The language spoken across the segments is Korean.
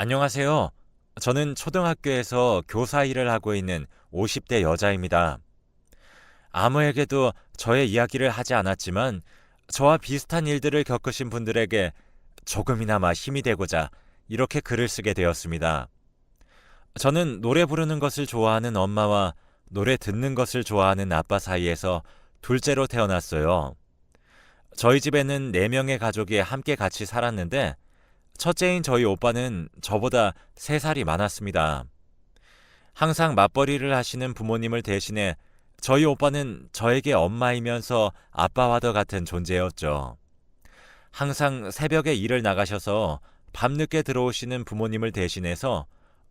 안녕하세요. 저는 초등학교에서 교사 일을 하고 있는 50대 여자입니다. 아무에게도 저의 이야기를 하지 않았지만 저와 비슷한 일들을 겪으신 분들에게 조금이나마 힘이 되고자 이렇게 글을 쓰게 되었습니다. 저는 노래 부르는 것을 좋아하는 엄마와 노래 듣는 것을 좋아하는 아빠 사이에서 둘째로 태어났어요. 저희 집에는 4명의 가족이 함께 같이 살았는데 첫째인 저희 오빠는 저보다 3살이 많았습니다. 항상 맞벌이를 하시는 부모님을 대신해 저희 오빠는 저에게 엄마이면서 아빠와도 같은 존재였죠. 항상 새벽에 일을 나가셔서 밤늦게 들어오시는 부모님을 대신해서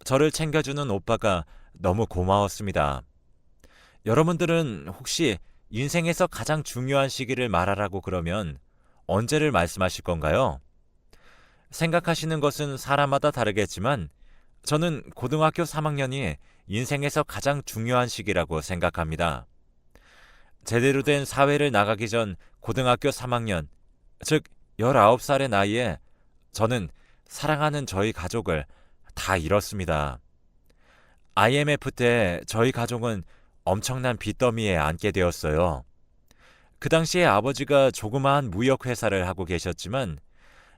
저를 챙겨주는 오빠가 너무 고마웠습니다. 여러분들은 혹시 인생에서 가장 중요한 시기를 말하라고 그러면 언제를 말씀하실 건가요? 생각하시는 것은 사람마다 다르겠지만 저는 고등학교 3학년이 인생에서 가장 중요한 시기라고 생각합니다. 제대로 된 사회를 나가기 전 고등학교 3학년, 즉 19살의 나이에 저는 사랑하는 저희 가족을 다 잃었습니다. IMF 때 저희 가족은 엄청난 빚더미에 앉게 되었어요. 그 당시에 아버지가 조그마한 무역회사를 하고 계셨지만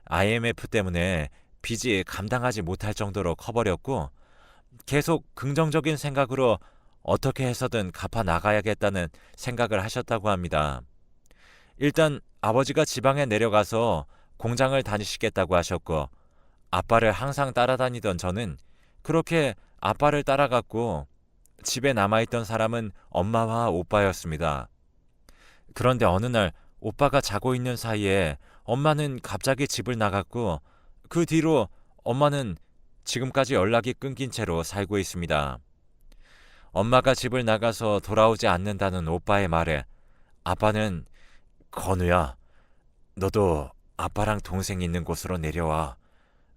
IMF 때문에 빚이 감당하지 못할 정도로 커버렸고 계속 긍정적인 생각으로 어떻게 해서든 갚아 나가야겠다는 생각을 하셨다고 합니다. 일단 아버지가 지방에 내려가서 공장을 다니시겠다고 하셨고 아빠를 항상 따라다니던 저는 그렇게 아빠를 따라갔고 집에 남아있던 사람은 엄마와 오빠였습니다. 그런데 어느 날 오빠가 자고 있는 사이에 엄마는 갑자기 집을 나갔고 그 뒤로 엄마는 지금까지 연락이 끊긴 채로 살고 있습니다. 엄마가 집을 나가서 돌아오지 않는다는 오빠의 말에 아빠는 건우야, 너도 아빠랑 동생 있는 곳으로 내려와.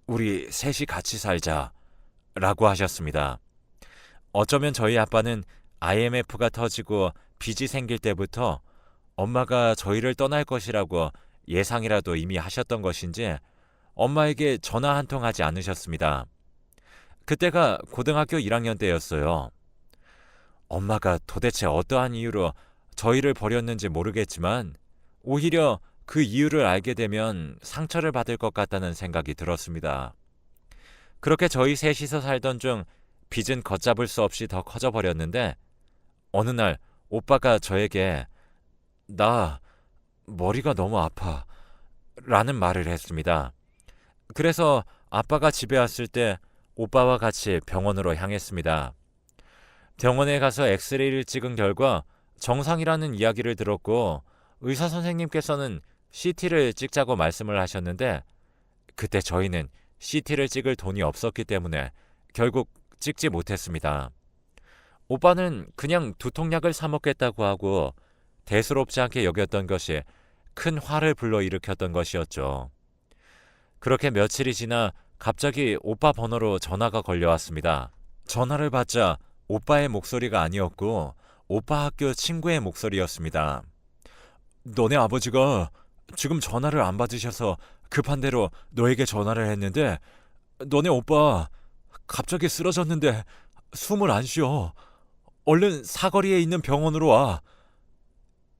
우리 셋이 같이 살자. 라고 하셨습니다. 어쩌면 저희 아빠는 IMF가 터지고 빚이 생길 때부터 엄마가 저희를 떠날 것이라고 예상이라도 이미 하셨던 것인지 엄마에게 전화 한 통 하지 않으셨습니다. 그때가 고등학교 1학년 때였어요. 엄마가 도대체 어떠한 이유로 저희를 버렸는지 모르겠지만 오히려 그 이유를 알게 되면 상처를 받을 것 같다는 생각이 들었습니다. 그렇게 저희 셋이서 살던 중 빚은 걷잡을 수 없이 더 커져 버렸는데 어느 날 오빠가 저에게 나 머리가 너무 아파 라는 말을 했습니다. 그래서 아빠가 집에 왔을 때 오빠와 같이 병원으로 향했습니다. 병원에 가서 엑스레이를 찍은 결과 정상이라는 이야기를 들었고 의사 선생님께서는 CT를 찍자고 말씀을 하셨는데 그때 저희는 CT를 찍을 돈이 없었기 때문에 결국 찍지 못했습니다. 오빠는 그냥 두통약을 사 먹겠다고 하고 대수롭지 않게 여겼던 것이 큰 화를 불러일으켰던 것이었죠. 그렇게 며칠이 지나 갑자기 오빠 번호로 전화가 걸려왔습니다. 전화를 받자 오빠의 목소리가 아니었고 오빠 학교 친구의 목소리였습니다. 너네 아버지가 지금 전화를 안 받으셔서 급한 대로 너에게 전화를 했는데 너네 오빠 갑자기 쓰러졌는데 숨을 안 쉬어. 얼른 사거리에 있는 병원으로 와.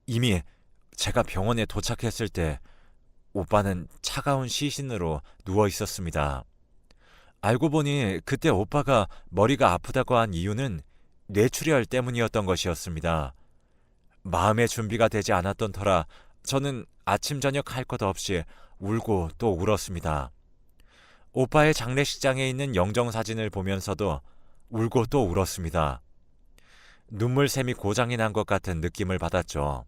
이미 제가 병원에 도착했을 때 오빠는 차가운 시신으로 누워 있었습니다. 알고 보니 그때 오빠가 머리가 아프다고 한 이유는 뇌출혈 때문이었던 것이었습니다. 마음의 준비가 되지 않았던 터라 저는 아침 저녁 할 것 없이 울고 또 울었습니다. 오빠의 장례식장에 있는 영정사진을 보면서도 울고 또 울었습니다. 눈물샘이 고장이 난 것 같은 느낌을 받았죠.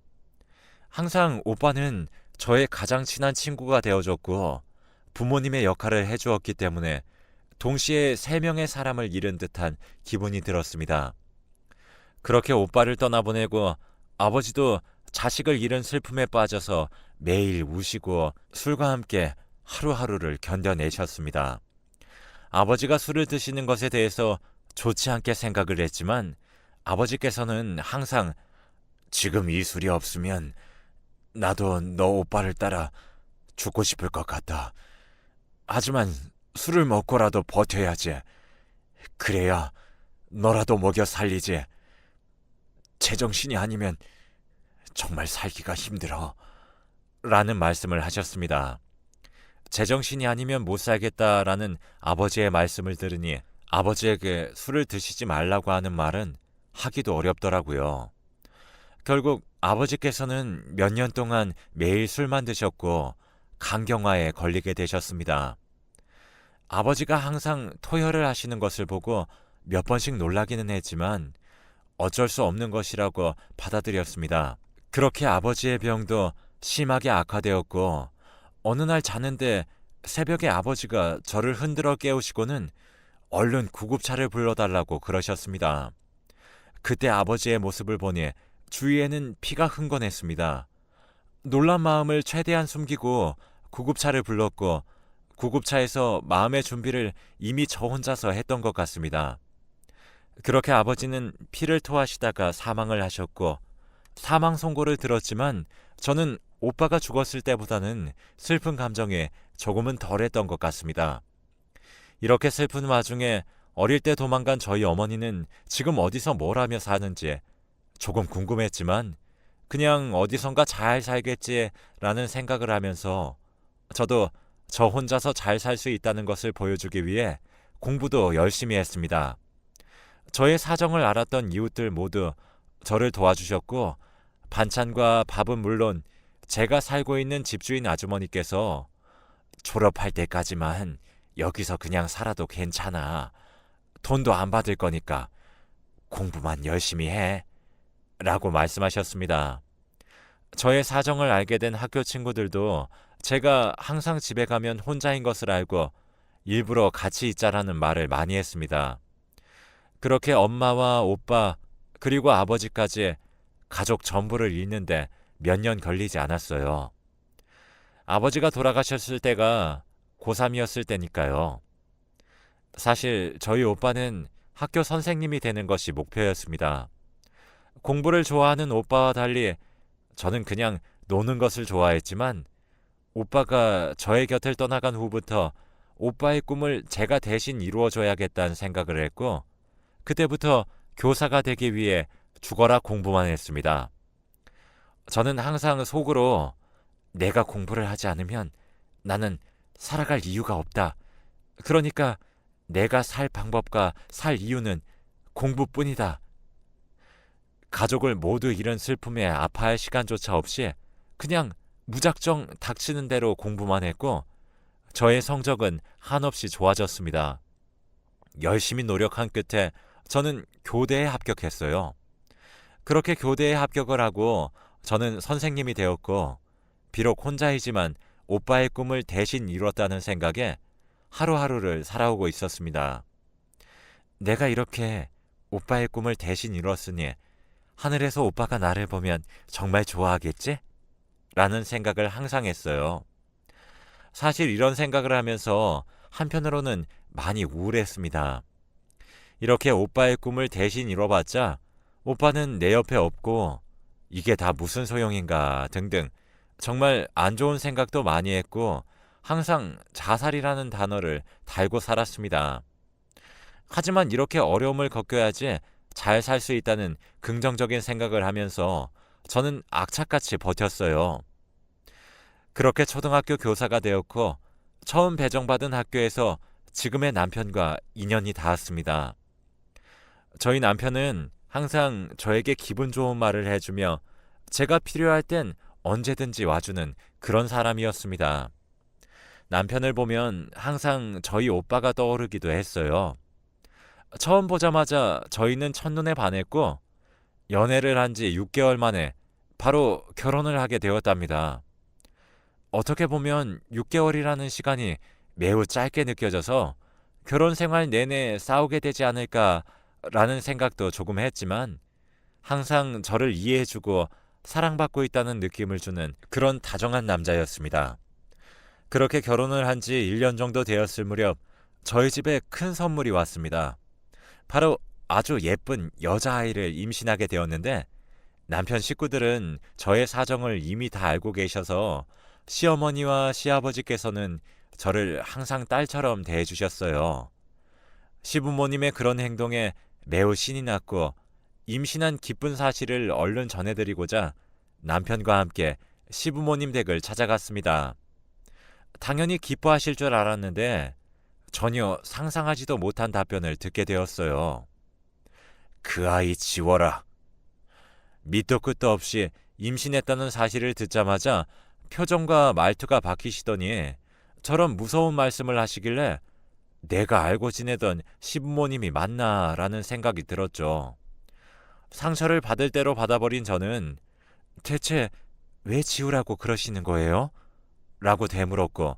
항상 오빠는 저의 가장 친한 친구가 되어줬고 부모님의 역할을 해주었기 때문에 동시에 3명의 사람을 잃은 듯한 기분이 들었습니다. 그렇게 오빠를 떠나보내고 아버지도 자식을 잃은 슬픔에 빠져서 매일 우시고 술과 함께 하루하루를 견뎌내셨습니다. 아버지가 술을 드시는 것에 대해서 좋지 않게 생각을 했지만 아버지께서는 항상 지금 이 술이 없으면 나도 너 오빠를 따라 죽고 싶을 것 같다. 하지만 술을 먹고라도 버텨야지. 그래야 너라도 먹여 살리지. 제정신이 아니면 정말 살기가 힘들어. 라는 말씀을 하셨습니다. 제정신이 아니면 못 살겠다라는 아버지의 말씀을 들으니 아버지에게 술을 드시지 말라고 하는 말은 하기도 어렵더라고요. 결국 아버지께서는 몇 년 동안 매일 술만 드셨고 간경화에 걸리게 되셨습니다. 아버지가 항상 토혈을 하시는 것을 보고 몇 번씩 놀라기는 했지만 어쩔 수 없는 것이라고 받아들였습니다. 그렇게 아버지의 병도 심하게 악화되었고 어느 날 자는데 새벽에 아버지가 저를 흔들어 깨우시고는 얼른 구급차를 불러달라고 그러셨습니다. 그때 아버지의 모습을 보니 주위에는 피가 흥건했습니다. 놀란 마음을 최대한 숨기고 구급차를 불렀고 구급차에서 마음의 준비를 이미 저 혼자서 했던 것 같습니다. 그렇게 아버지는 피를 토하시다가 사망을 하셨고 사망 선고를 들었지만 저는 오빠가 죽었을 때보다는 슬픈 감정에 조금은 덜했던 것 같습니다. 이렇게 슬픈 와중에 어릴 때 도망간 저희 어머니는 지금 어디서 뭘 하며 사는지 조금 궁금했지만 그냥 어디선가 잘 살겠지라는 생각을 하면서 저도 저 혼자서 잘 살 수 있다는 것을 보여주기 위해 공부도 열심히 했습니다. 저의 사정을 알았던 이웃들 모두 저를 도와주셨고 반찬과 밥은 물론 제가 살고 있는 집주인 아주머니께서 졸업할 때까지만 여기서 그냥 살아도 괜찮아. 돈도 안 받을 거니까 공부만 열심히 해. 라고 말씀하셨습니다. 저의 사정을 알게 된 학교 친구들도 제가 항상 집에 가면 혼자인 것을 알고 일부러 같이 있자라는 말을 많이 했습니다. 그렇게 엄마와 오빠 그리고 아버지까지 가족 전부를 잃는데 몇 년 걸리지 않았어요. 아버지가 돌아가셨을 때가 고3이었을 때니까요. 사실 저희 오빠는 학교 선생님이 되는 것이 목표였습니다. 공부를 좋아하는 오빠와 달리 저는 그냥 노는 것을 좋아했지만 오빠가 저의 곁을 떠나간 후부터 오빠의 꿈을 제가 대신 이루어줘야겠다는 생각을 했고 그때부터 교사가 되기 위해 죽어라 공부만 했습니다. 저는 항상 속으로 내가 공부를 하지 않으면 나는 살아갈 이유가 없다. 그러니까 내가 살 방법과 살 이유는 공부뿐이다. 가족을 모두 잃은 슬픔에 아파할 시간조차 없이 그냥 무작정 닥치는 대로 공부만 했고 저의 성적은 한없이 좋아졌습니다. 열심히 노력한 끝에 저는 교대에 합격했어요. 그렇게 교대에 합격을 하고 저는 선생님이 되었고 비록 혼자이지만 오빠의 꿈을 대신 이뤘다는 생각에 하루하루를 살아오고 있었습니다. 내가 이렇게 오빠의 꿈을 대신 이뤘으니 하늘에서 오빠가 나를 보면 정말 좋아하겠지? 라는 생각을 항상 했어요. 사실 이런 생각을 하면서 한편으로는 많이 우울했습니다. 이렇게 오빠의 꿈을 대신 이뤄봤자 오빠는 내 옆에 없고 이게 다 무슨 소용인가 등등 정말 안 좋은 생각도 많이 했고 항상 자살이라는 단어를 달고 살았습니다. 하지만 이렇게 어려움을 겪어야지 잘 살 수 있다는 긍정적인 생각을 하면서 저는 악착같이 버텼어요. 그렇게 초등학교 교사가 되었고 처음 배정받은 학교에서 지금의 남편과 인연이 닿았습니다. 저희 남편은 항상 저에게 기분 좋은 말을 해주며 제가 필요할 땐 언제든지 와주는 그런 사람이었습니다. 남편을 보면 항상 저희 오빠가 떠오르기도 했어요. 처음 보자마자 저희는 첫눈에 반했고 연애를 한 지 6개월 만에 바로 결혼을 하게 되었답니다. 어떻게 보면 6개월이라는 시간이 매우 짧게 느껴져서 결혼 생활 내내 싸우게 되지 않을까라는 생각도 조금 했지만 항상 저를 이해해주고 사랑받고 있다는 느낌을 주는 그런 다정한 남자였습니다. 그렇게 결혼을 한 지 1년 정도 되었을 무렵 저희 집에 큰 선물이 왔습니다. 바로 아주 예쁜 여자아이를 임신하게 되었는데 남편 식구들은 저의 사정을 이미 다 알고 계셔서 시어머니와 시아버지께서는 저를 항상 딸처럼 대해주셨어요. 시부모님의 그런 행동에 매우 신이 났고 임신한 기쁜 사실을 얼른 전해드리고자 남편과 함께 시부모님 댁을 찾아갔습니다. 당연히 기뻐하실 줄 알았는데 전혀 상상하지도 못한 답변을 듣게 되었어요. 그 아이 지워라. 밑도 끝도 없이 임신했다는 사실을 듣자마자 표정과 말투가 바뀌시더니 저런 무서운 말씀을 하시길래 내가 알고 지내던 시부모님이 맞나라는 생각이 들었죠. 상처를 받을 대로 받아버린 저는 대체 왜 지우라고 그러시는 거예요? 라고 되물었고,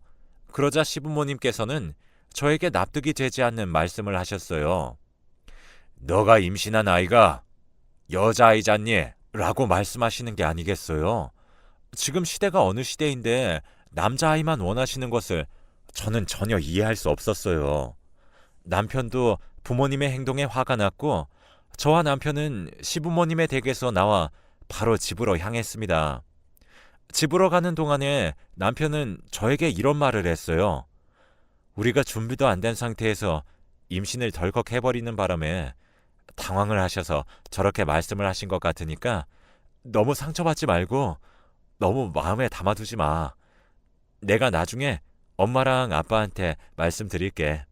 그러자 시부모님께서는 저에게 납득이 되지 않는 말씀을 하셨어요. 너가 임신한 아이가 여자아이잖니? 라고 말씀하시는 게 아니겠어요? 지금 시대가 어느 시대인데 남자아이만 원하시는 것을 저는 전혀 이해할 수 없었어요. 남편도 부모님의 행동에 화가 났고 저와 남편은 시부모님의 댁에서 나와 바로 집으로 향했습니다. 집으로 가는 동안에 남편은 저에게 이런 말을 했어요. 우리가 준비도 안 된 상태에서 임신을 덜컥 해버리는 바람에 당황을 하셔서 저렇게 말씀을 하신 것 같으니까 너무 상처받지 말고 너무 마음에 담아두지 마. 내가 나중에 엄마랑 아빠한테 말씀드릴게.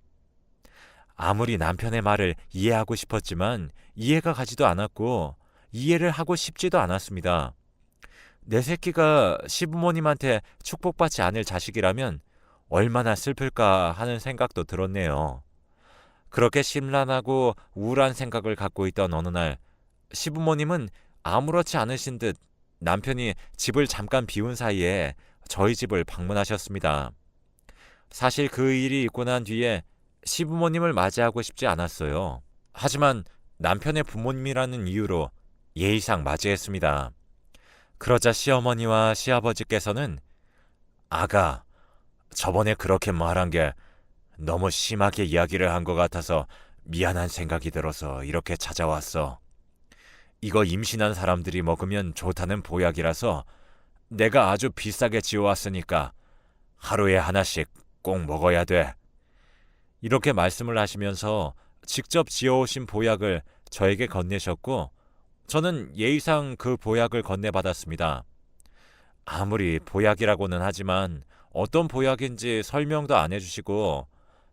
아무리 남편의 말을 이해하고 싶었지만 이해가 가지도 않았고 이해를 하고 싶지도 않았습니다. 내 새끼가 시부모님한테 축복받지 않을 자식이라면 얼마나 슬플까 하는 생각도 들었네요. 그렇게 심란하고 우울한 생각을 갖고 있던 어느 날 시부모님은 아무렇지 않으신 듯 남편이 집을 잠깐 비운 사이에 저희 집을 방문하셨습니다. 사실 그 일이 있고 난 뒤에 시부모님을 맞이하고 싶지 않았어요. 하지만 남편의 부모님이라는 이유로 예의상 맞이했습니다. 그러자 시어머니와 시아버지께서는 아가, 저번에 그렇게 말한 게 너무 심하게 이야기를 한 것 같아서 미안한 생각이 들어서 이렇게 찾아왔어. 이거 임신한 사람들이 먹으면 좋다는 보약이라서 내가 아주 비싸게 지어왔으니까 하루에 하나씩 꼭 먹어야 돼. 이렇게 말씀을 하시면서 직접 지어오신 보약을 저에게 건네셨고 저는 예의상 그 보약을 건네받았습니다. 아무리 보약이라고는 하지만 어떤 보약인지 설명도 안 해주시고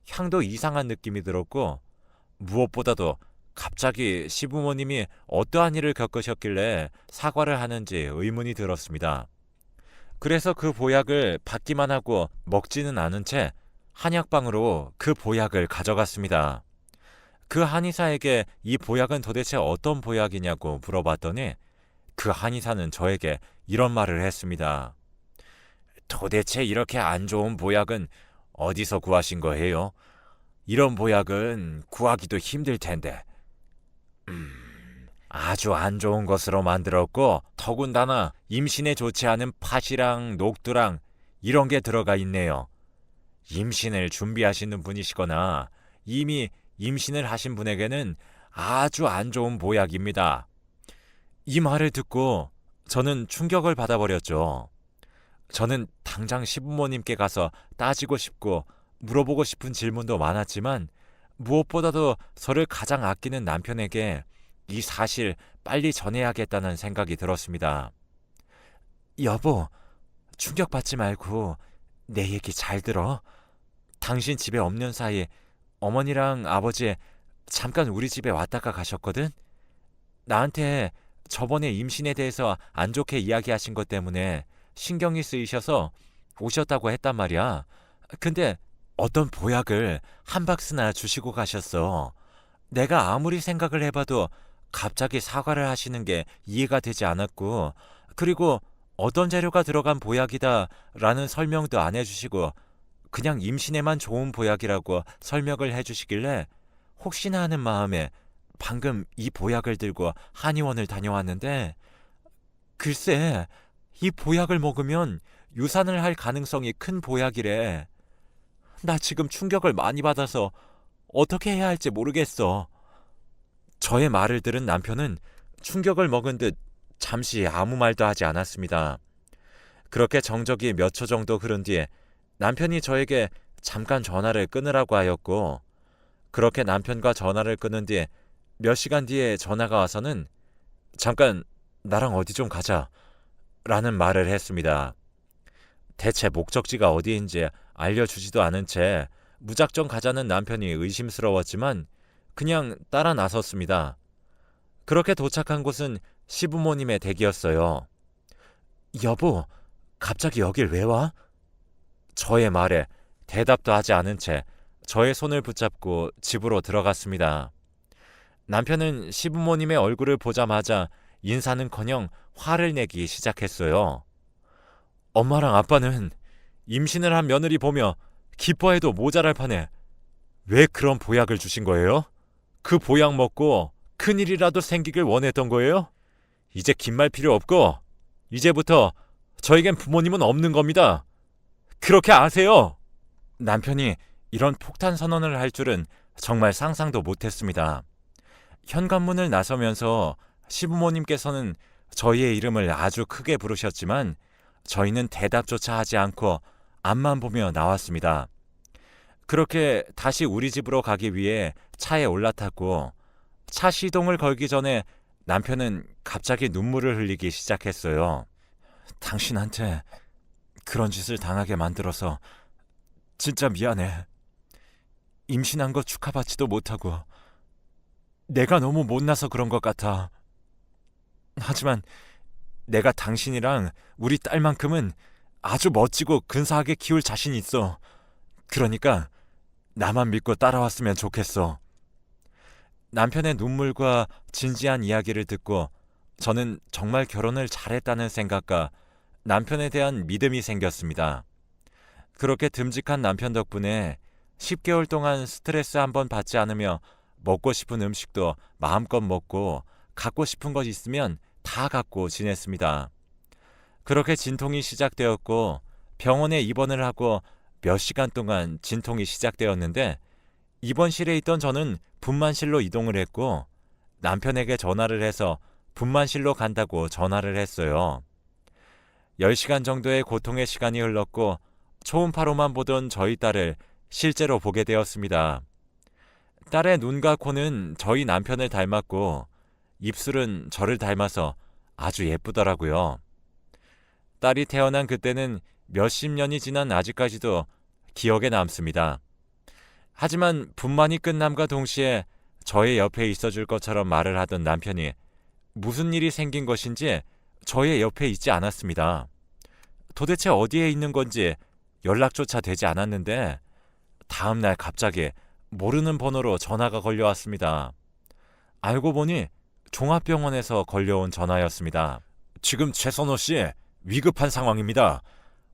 향도 이상한 느낌이 들었고 무엇보다도 갑자기 시부모님이 어떠한 일을 겪으셨길래 사과를 하는지 의문이 들었습니다. 그래서 그 보약을 받기만 하고 먹지는 않은 채 한약방으로 그 보약을 가져갔습니다. 그 한의사에게 이 보약은 도대체 어떤 보약이냐고 물어봤더니 그 한의사는 저에게 이런 말을 했습니다. 도대체 이렇게 안 좋은 보약은 어디서 구하신 거예요? 이런 보약은 구하기도 힘들 텐데. 아주 안 좋은 것으로 만들었고 더군다나 임신에 좋지 않은 팥이랑 녹두랑 이런 게 들어가 있네요. 임신을 준비하시는 분이시거나 이미 임신을 하신 분에게는 아주 안 좋은 보약입니다. 이 말을 듣고 저는 충격을 받아버렸죠. 저는 당장 시부모님께 가서 따지고 싶고 물어보고 싶은 질문도 많았지만 무엇보다도 저를 가장 아끼는 남편에게 이 사실 빨리 전해야겠다는 생각이 들었습니다. 여보, 충격받지 말고 내 얘기 잘 들어. 당신 집에 없는 사이 어머니랑 아버지 잠깐 우리 집에 왔다가 가셨거든? 나한테 저번에 임신에 대해서 안 좋게 이야기하신 것 때문에 신경이 쓰이셔서 오셨다고 했단 말이야. 근데 어떤 보약을 한 박스나 주시고 가셨어. 내가 아무리 생각을 해봐도 갑자기 사과를 하시는 게 이해가 되지 않았고 그리고 어떤 재료가 들어간 보약이다 라는 설명도 안 해주시고 그냥 임신에만 좋은 보약이라고 설명을 해주시길래 혹시나 하는 마음에 방금 이 보약을 들고 한의원을 다녀왔는데 글쎄 이 보약을 먹으면 유산을 할 가능성이 큰 보약이래. 나 지금 충격을 많이 받아서 어떻게 해야 할지 모르겠어. 저의 말을 들은 남편은 충격을 먹은 듯 잠시 아무 말도 하지 않았습니다. 그렇게 정적이 몇 초 정도 흐른 뒤에 남편이 저에게 잠깐 전화를 끊으라고 하였고, 그렇게 남편과 전화를 끊은 뒤 몇 시간 뒤에 전화가 와서는 잠깐 나랑 어디 좀 가자 라는 말을 했습니다. 대체 목적지가 어디인지 알려주지도 않은 채 무작정 가자는 남편이 의심스러웠지만 그냥 따라 나섰습니다. 그렇게 도착한 곳은 시부모님의 댁이었어요. 여보, 갑자기 여길 왜 와? 저의 말에 대답도 하지 않은 채 저의 손을 붙잡고 집으로 들어갔습니다. 남편은 시부모님의 얼굴을 보자마자 인사는커녕 화를 내기 시작했어요. 엄마랑 아빠는 임신을 한 며느리 보며 기뻐해도 모자랄 판에 왜 그런 보약을 주신 거예요? 그 보약 먹고 큰일이라도 생기길 원했던 거예요? 이제 긴 말 필요 없고 이제부터 저에겐 부모님은 없는 겁니다. 그렇게 아세요? 남편이 이런 폭탄 선언을 할 줄은 정말 상상도 못했습니다. 현관문을 나서면서 시부모님께서는 저희의 이름을 아주 크게 부르셨지만 저희는 대답조차 하지 않고 앞만 보며 나왔습니다. 그렇게 다시 우리 집으로 가기 위해 차에 올라탔고 차 시동을 걸기 전에 남편은 갑자기 눈물을 흘리기 시작했어요. 당신한테 그런 짓을 당하게 만들어서 진짜 미안해. 임신한 거 축하받지도 못하고 내가 너무 못나서 그런 것 같아. 하지만 내가 당신이랑 우리 딸만큼은 아주 멋지고 근사하게 키울 자신 있어. 그러니까 나만 믿고 따라왔으면 좋겠어. 남편의 눈물과 진지한 이야기를 듣고 저는 정말 결혼을 잘했다는 생각과 남편에 대한 믿음이 생겼습니다. 그렇게 듬직한 남편 덕분에 10개월 동안 스트레스 한번 받지 않으며 먹고 싶은 음식도 마음껏 먹고 갖고 싶은 것 있으면 다 갖고 지냈습니다. 그렇게 진통이 시작되었고 병원에 입원을 하고 몇 시간 동안 진통이 시작되었는데 입원실에 있던 저는 분만실로 이동을 했고 남편에게 전화를 해서 분만실로 간다고 전화를 했어요. 10시간 정도의 고통의 시간이 흘렀고 초음파로만 보던 저희 딸을 실제로 보게 되었습니다. 딸의 눈과 코는 저희 남편을 닮았고 입술은 저를 닮아서 아주 예쁘더라고요. 딸이 태어난 그때는 몇십 년이 지난 아직까지도 기억에 남습니다. 하지만 분만이 끝남과 동시에 저의 옆에 있어줄 것처럼 말을 하던 남편이 무슨 일이 생긴 것인지 저의 옆에 있지 않았습니다. 도대체 어디에 있는 건지 연락조차 되지 않았는데 다음날 갑자기 모르는 번호로 전화가 걸려왔습니다. 알고 보니 종합병원에서 걸려온 전화였습니다. 지금 최선호 씨 위급한 상황입니다.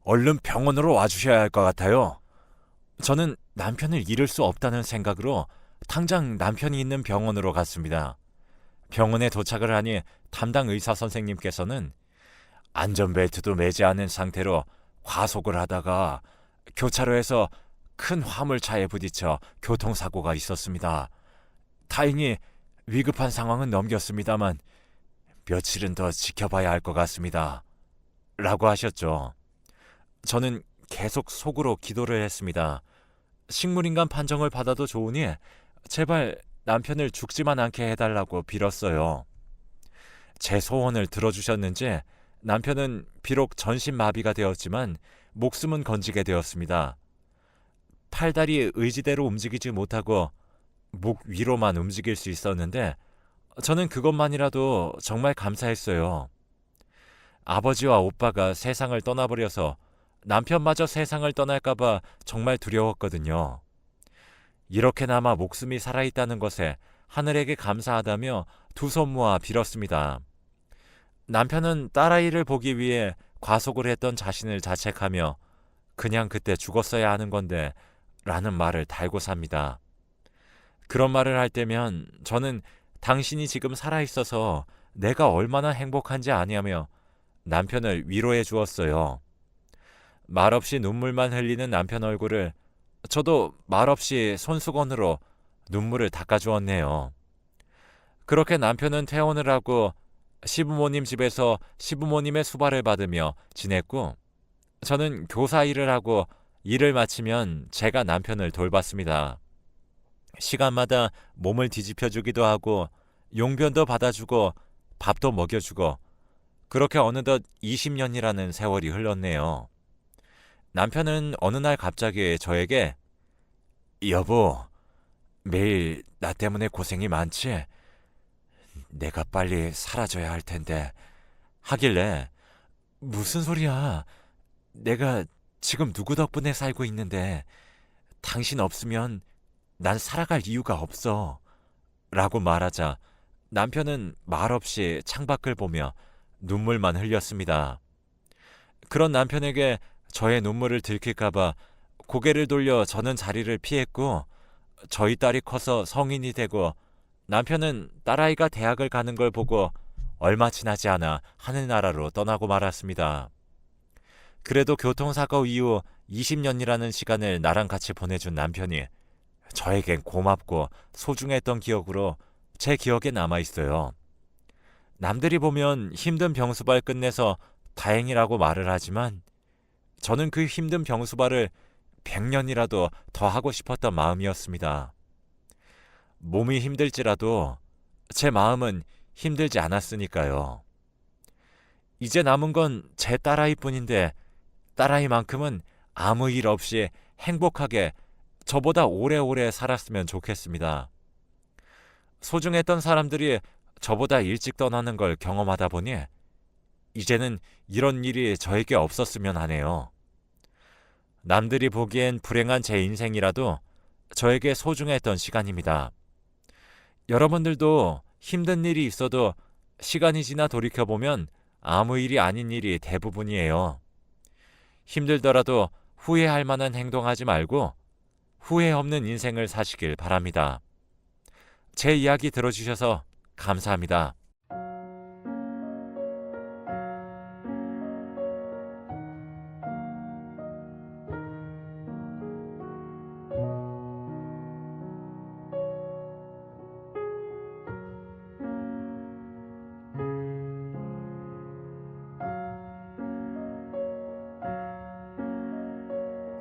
얼른 병원으로 와주셔야 할 것 같아요. 저는 남편을 잃을 수 없다는 생각으로 당장 남편이 있는 병원으로 갔습니다. 병원에 도착을 하니 담당 의사 선생님께서는 안전벨트도 매지 않은 상태로 과속을 하다가 교차로에서 큰 화물차에 부딪혀 교통사고가 있었습니다. 다행히 위급한 상황은 넘겼습니다만 며칠은 더 지켜봐야 할 것 같습니다. 라고 하셨죠. 저는 계속 속으로 기도를 했습니다. 식물인간 판정을 받아도 좋으니 제발 남편을 죽지만 않게 해달라고 빌었어요. 제 소원을 들어주셨는지 남편은 비록 전신마비가 되었지만 목숨은 건지게 되었습니다. 팔다리 의지대로 움직이지 못하고 목 위로만 움직일 수 있었는데 저는 그것만이라도 정말 감사했어요. 아버지와 오빠가 세상을 떠나버려서 남편마저 세상을 떠날까봐 정말 두려웠거든요. 이렇게나마 목숨이 살아있다는 것에 하늘에게 감사하다며 두 손 모아 빌었습니다. 남편은 딸아이를 보기 위해 과속을 했던 자신을 자책하며 그냥 그때 죽었어야 하는 건데 라는 말을 달고 삽니다. 그런 말을 할 때면 저는 당신이 지금 살아있어서 내가 얼마나 행복한지 아냐며 남편을 위로해 주었어요. 말없이 눈물만 흘리는 남편 얼굴을 저도 말없이 손수건으로 눈물을 닦아주었네요. 그렇게 남편은 퇴원을 하고 시부모님 집에서 시부모님의 수발을 받으며 지냈고 저는 교사 일을 하고 일을 마치면 제가 남편을 돌봤습니다. 시간마다 몸을 뒤집혀주기도 하고 용변도 받아주고 밥도 먹여주고 그렇게 어느덧 20년이라는 세월이 흘렀네요. 남편은 어느 날 갑자기 저에게 여보, 매일 나 때문에 고생이 많지? 내가 빨리 사라져야 할 텐데 하길래 무슨 소리야? 내가 지금 누구 덕분에 살고 있는데 당신 없으면 난 살아갈 이유가 없어. 라고 말하자 남편은 말없이 창밖을 보며 눈물만 흘렸습니다. 그런 남편에게 저의 눈물을 들킬까봐 고개를 돌려 저는 자리를 피했고 저희 딸이 커서 성인이 되고 남편은 딸아이가 대학을 가는 걸 보고 얼마 지나지 않아 하늘나라로 떠나고 말았습니다. 그래도 교통사고 이후 20년이라는 시간을 나랑 같이 보내준 남편이 저에겐 고맙고 소중했던 기억으로 제 기억에 남아있어요. 남들이 보면 힘든 병수발 끝내서 다행이라고 말을 하지만 저는 그 힘든 병수발을 100년이라도 더 하고 싶었던 마음이었습니다. 몸이 힘들지라도 제 마음은 힘들지 않았으니까요. 이제 남은 건 제 딸아이뿐인데 딸아이만큼은 아무 일 없이 행복하게 저보다 오래오래 살았으면 좋겠습니다. 소중했던 사람들이 저보다 일찍 떠나는 걸 경험하다 보니 이제는 이런 일이 저에게 없었으면 하네요. 남들이 보기엔 불행한 제 인생이라도 저에게 소중했던 시간입니다. 여러분들도 힘든 일이 있어도 시간이 지나 돌이켜보면 아무 일이 아닌 일이 대부분이에요. 힘들더라도 후회할 만한 행동하지 말고 후회 없는 인생을 사시길 바랍니다. 제 이야기 들어주셔서 감사합니다.